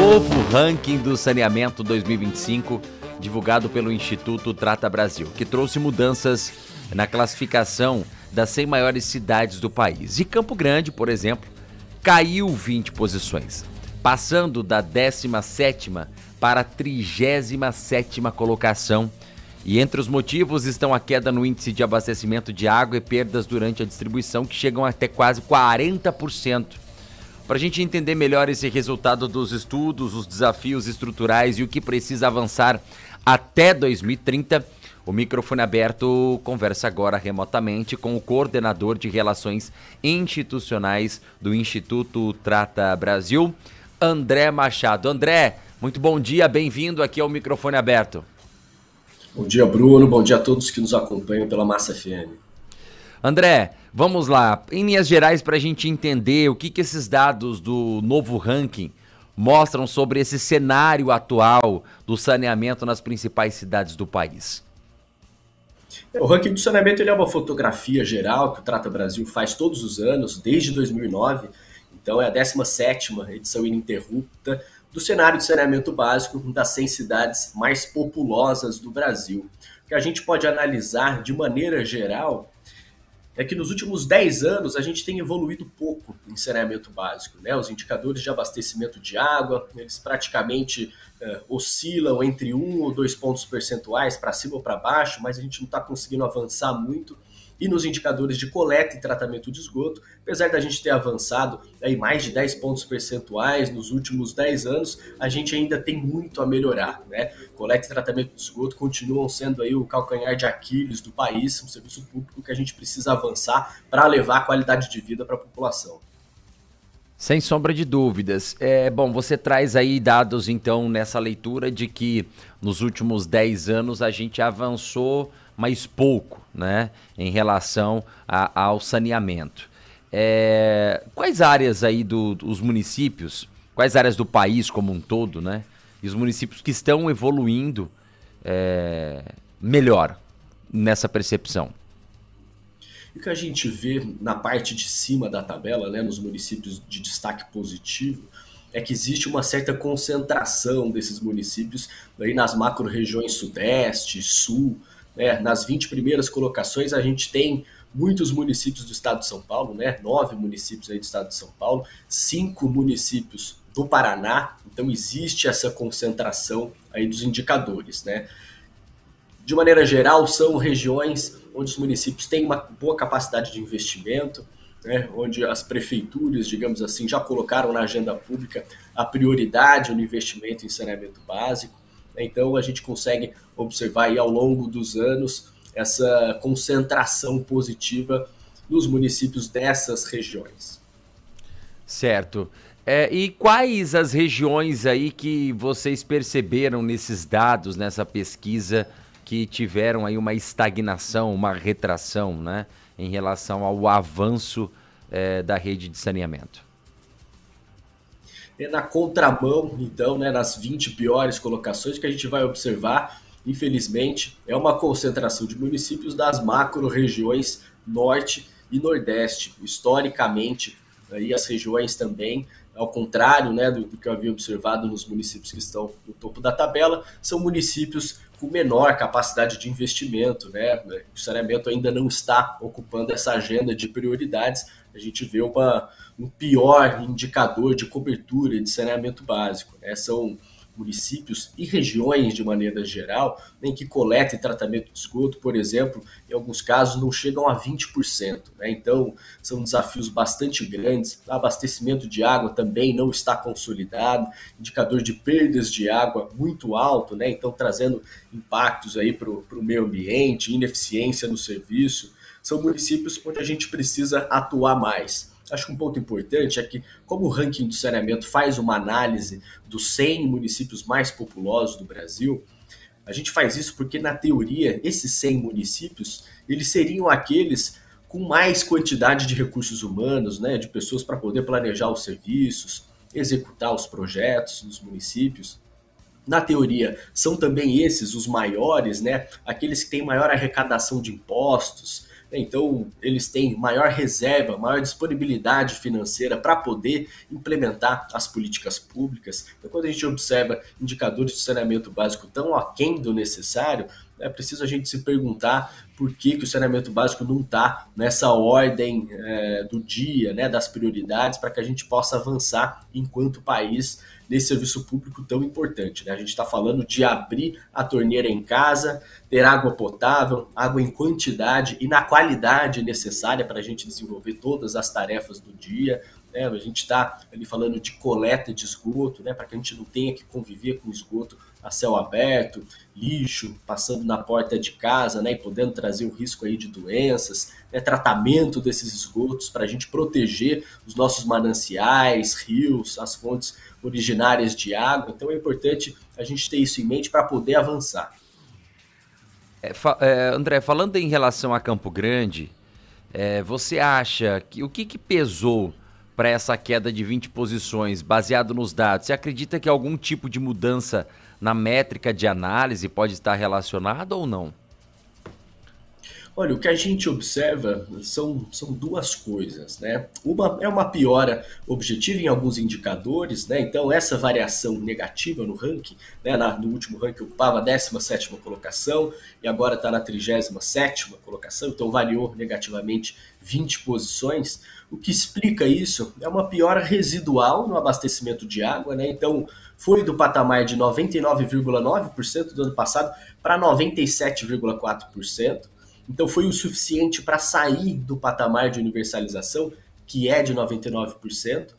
novo ranking do saneamento 2025, divulgado pelo Instituto Trata Brasil, que trouxe mudanças na classificação das 100 maiores cidades do país. E Campo Grande, por exemplo, caiu 20 posições, passando da 17ª para a 37ª colocação. E entre os motivos estão a queda no índice de abastecimento de água e perdas durante a distribuição, que chegam até quase 40%. Para a gente entender melhor esse resultado dos estudos, os desafios estruturais e o que precisa avançar até 2030, o microfone aberto conversa agora remotamente com o coordenador de Relações Institucionais do Instituto Trata Brasil, André Machado. André, muito bom dia, bem-vindo aqui ao microfone aberto. Bom dia, Bruno. Bom dia a todos que nos acompanham pela Massa FM. André, vamos lá. Em linhas gerais, para a gente entender o que esses dados do novo ranking mostram sobre esse cenário atual do saneamento nas principais cidades do país. O ranking do saneamento ele é uma fotografia geral que o Trata Brasil faz todos os anos, desde 2009. Então é a 17ª edição ininterrupta do cenário de saneamento básico das 100 cidades mais populosas do Brasil. O que a gente pode analisar de maneira geral é que nos últimos 10 anos a gente tem evoluído pouco em saneamento básico, né? Os indicadores de abastecimento de água, eles praticamente oscilam entre 1 ou 2 pontos percentuais para cima ou para baixo, mas a gente não está conseguindo avançar muito. E nos indicadores de coleta e tratamento de esgoto, apesar da gente ter avançado aí mais de 10 pontos percentuais nos últimos 10 anos, a gente ainda tem muito a melhorar, né? Coleta e tratamento de esgoto continuam sendo aí o calcanhar de Aquiles do país, um serviço público que a gente precisa avançar para levar a qualidade de vida para a população. Sem sombra de dúvidas. Bom, você traz aí dados, então, nessa leitura de que nos últimos 10 anos a gente avançou mais pouco, né, em relação ao saneamento. Quais áreas aí dos municípios, quais áreas do país como um todo, né, e os municípios que estão evoluindo melhor nessa percepção? O que a gente vê na parte de cima da tabela, né, nos municípios de destaque positivo, é que existe uma certa concentração desses municípios aí nas macro-regiões Sudeste, Sul, né? Nas 20 primeiras colocações a gente tem muitos municípios do estado de São Paulo, né? 9 municípios aí do estado de São Paulo, 5 municípios do Paraná, então existe essa concentração aí dos indicadores, né? De maneira geral, são regiões onde os municípios têm uma boa capacidade de investimento, né, onde as prefeituras, digamos assim, já colocaram na agenda pública a prioridade no investimento em saneamento básico. Então, a gente consegue observar aí ao longo dos anos essa concentração positiva nos municípios dessas regiões. Certo. E quais as regiões aí que vocês perceberam nesses dados, nessa pesquisa, que tiveram aí uma estagnação, uma retração, né, em relação ao avanço da rede de saneamento? Na contramão, então, né, nas 20 piores colocações, que a gente vai observar, infelizmente, é uma concentração de municípios das macro-regiões Norte e Nordeste. Historicamente, aí as regiões também, ao contrário, né, do que eu havia observado nos municípios que estão no topo da tabela, são municípios com menor capacidade de investimento, né? O saneamento ainda não está ocupando essa agenda de prioridades. A gente vê um pior indicador de cobertura de saneamento básico, né? São municípios e regiões, de maneira geral, em que coleta e tratamento de esgoto, por exemplo, em alguns casos não chegam a 20%. Né? Então, são desafios bastante grandes. O abastecimento de água também não está consolidado, indicador de perdas de água muito alto, né? Então trazendo impactos aí para o meio ambiente, ineficiência no serviço. São municípios onde a gente precisa atuar mais. Acho que um ponto importante é que, como o ranking do saneamento faz uma análise dos 100 municípios mais populosos do Brasil, a gente faz isso porque, na teoria, esses 100 municípios, eles seriam aqueles com mais quantidade de recursos humanos, né, de pessoas para poder planejar os serviços, executar os projetos nos municípios. Na teoria, são também esses os maiores, né, aqueles que têm maior arrecadação de impostos, Então, eles têm maior reserva, maior disponibilidade financeira para poder implementar as políticas públicas. Então, quando a gente observa indicadores de saneamento básico tão aquém do necessário, é preciso a gente se perguntar por que o saneamento básico não está nessa ordem do dia, né, das prioridades, para que a gente possa avançar enquanto país nesse serviço público tão importante. Né? A gente está falando de abrir a torneira em casa, ter água potável, água em quantidade e na qualidade necessária para a gente desenvolver todas as tarefas do dia. Né? A gente está ali falando de coleta de esgoto, né? Para que a gente não tenha que conviver com esgoto a céu aberto, lixo passando na porta de casa, né? E podendo trazer o risco aí de doenças, né? Tratamento desses esgotos para a gente proteger os nossos mananciais, rios, as fontes originárias de água. Então é importante a gente ter isso em mente para poder avançar. André, falando em relação a Campo Grande, você acha que o que pesou para essa queda de 20 posições, baseado nos dados? Você acredita que algum tipo de mudança na métrica de análise pode estar relacionada ou não? Olha, o que a gente observa são duas coisas, né? Uma é uma piora objetiva em alguns indicadores, né? Então, essa variação negativa no ranking, né? No último ranking ocupava a 17ª colocação e agora está na 37ª colocação, então variou negativamente 20 posições. O que explica isso é uma piora residual no abastecimento de água, né? Então, foi do patamar de 99,9% do ano passado para 97,4%. Então foi o suficiente para sair do patamar de universalização, que é de 99%.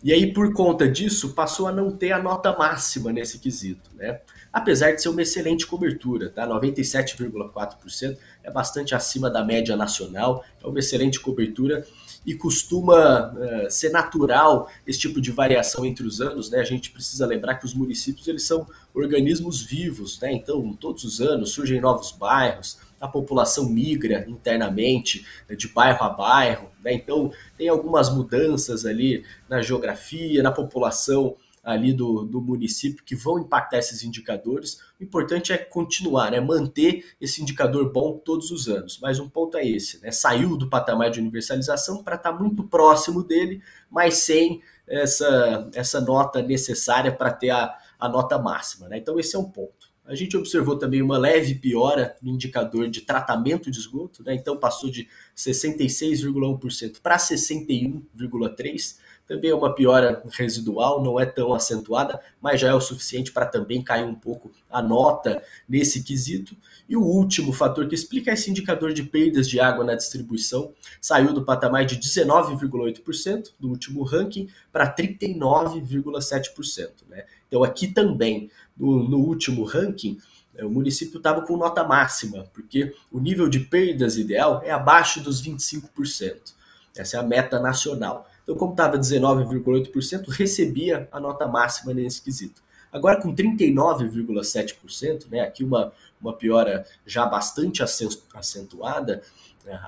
E aí, por conta disso, passou a não ter a nota máxima nesse quesito, né? Apesar de ser uma excelente cobertura, tá? 97,4% é bastante acima da média nacional, é uma excelente cobertura e costuma ser natural esse tipo de variação entre os anos, né? A gente precisa lembrar que os municípios eles são organismos vivos, né? Então, todos os anos surgem novos bairros, a população migra internamente, né, de bairro a bairro, né? Então tem algumas mudanças ali na geografia, na população ali do município que vão impactar esses indicadores. O importante é continuar, né? Manter esse indicador bom todos os anos. Mas um ponto é esse, né? Saiu do patamar de universalização para estar muito próximo dele, mas sem essa nota necessária para ter a nota máxima, né? Então esse é um ponto. A gente observou também uma leve piora no indicador de tratamento de esgoto, né? Então passou de 66,1% para 61,3%. Também é uma piora residual, não é tão acentuada, mas já é o suficiente para também cair um pouco a nota nesse quesito. E o último fator que explica é esse indicador de perdas de água na distribuição. Saiu do patamar de 19,8% do último ranking para 39,7%. Né? Então aqui também, no último ranking, o município estava com nota máxima, porque o nível de perdas ideal é abaixo dos 25%. Essa é a meta nacional. Então, como estava 19,8%, recebia a nota máxima nesse quesito. Agora, com 39,7%, né, aqui uma piora já bastante acentuada,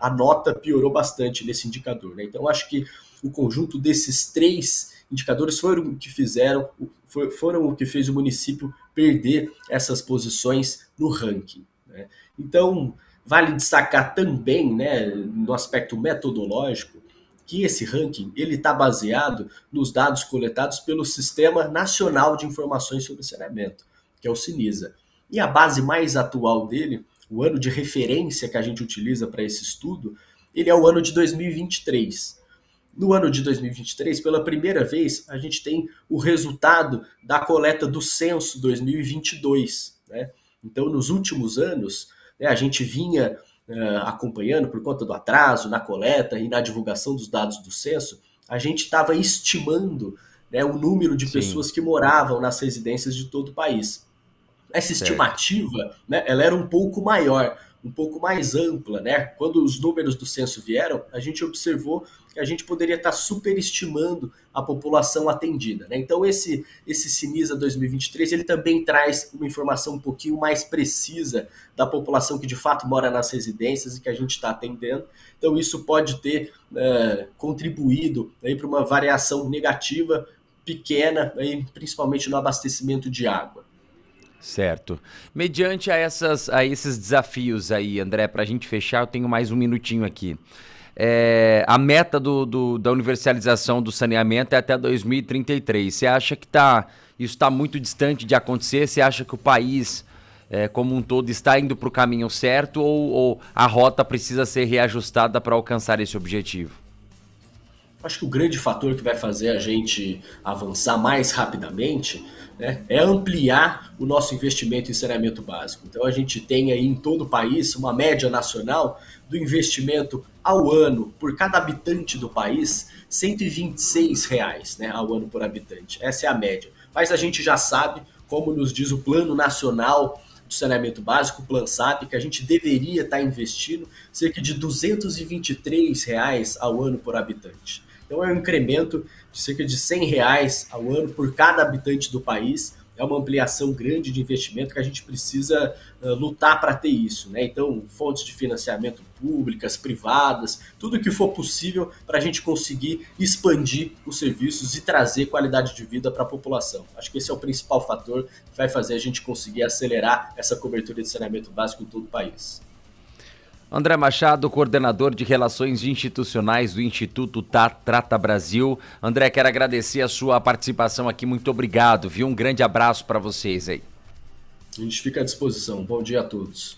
a nota piorou bastante nesse indicador. Né? Então, acho que o conjunto desses três indicadores foram o que fez o município perder essas posições no ranking. Né? Então, vale destacar também, né, no aspecto metodológico, que esse ranking ele está baseado nos dados coletados pelo Sistema Nacional de Informações sobre Saneamento, que é o SINISA. E a base mais atual dele, o ano de referência que a gente utiliza para esse estudo, ele é o ano de 2023. No ano de 2023, pela primeira vez, a gente tem o resultado da coleta do censo 2022. Né? Então, nos últimos anos, né, a gente vinha acompanhando por conta do atraso na coleta e na divulgação dos dados do censo, a gente estava estimando, né, o número de pessoas que moravam nas residências de todo o país. Essa estimativa, né, ela era um pouco maior, um pouco mais ampla, né? Quando os números do censo vieram, a gente observou que a gente poderia estar superestimando a população atendida, né? Então esse SINISA 2023, ele também traz uma informação um pouquinho mais precisa da população que de fato mora nas residências e que a gente está atendendo. Então isso pode ter contribuído para uma variação negativa pequena, aí, principalmente no abastecimento de água. Certo. Mediante a esses desafios aí, André, para a gente fechar, eu tenho mais um minutinho aqui. A meta da universalização do saneamento é até 2033. Você acha que isso está muito distante de acontecer? Você acha que o país, como um todo, está indo para o caminho certo ou a rota precisa ser reajustada para alcançar esse objetivo? Acho que o grande fator que vai fazer a gente avançar mais rapidamente, né, é ampliar o nosso investimento em saneamento básico. Então a gente tem aí em todo o país uma média nacional do investimento ao ano por cada habitante do país, R$ 126, né, ao ano por habitante. Essa é a média. Mas a gente já sabe, como nos diz o Plano Nacional do Saneamento Básico, o PlanSap, que a gente deveria estar investindo cerca de R$ 223 ao ano por habitante. Então é um incremento de cerca de R$ 100 ao ano por cada habitante do país. É uma ampliação grande de investimento que a gente precisa lutar para ter isso, né? Então, fontes de financiamento públicas, privadas, tudo que for possível para a gente conseguir expandir os serviços e trazer qualidade de vida para a população. Acho que esse é o principal fator que vai fazer a gente conseguir acelerar essa cobertura de saneamento básico em todo o país. André Machado, coordenador de Relações Institucionais do Instituto Trata Brasil. André, quero agradecer a sua participação aqui, muito obrigado, viu? Um grande abraço para vocês aí. A gente fica à disposição. Bom dia a todos.